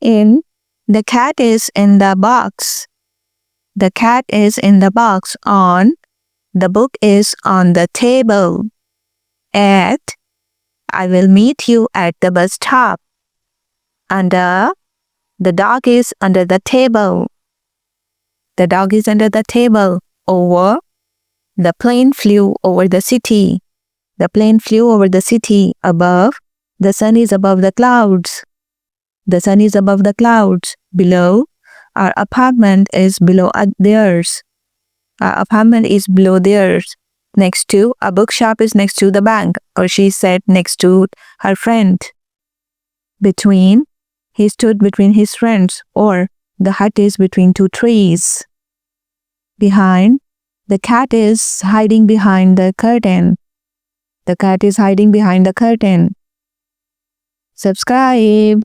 In the cat is in the box. The cat is in the box. On the book is on the table. At I will meet you at the bus stop. Under the dog is under the table. The dog is under the table. Over the plane flew over the city. The plane flew over the city. Above the sun is above the clouds. The sun is above the clouds. Below our apartment is below theirs. Our apartment is below theirs. Next to a bookshop is next to the bank, or she said next to her friend. Between he stood between his friends, or the hut is between two trees. Behind the cat is hiding behind the curtain. The cat is hiding behind the curtain. Subscribe.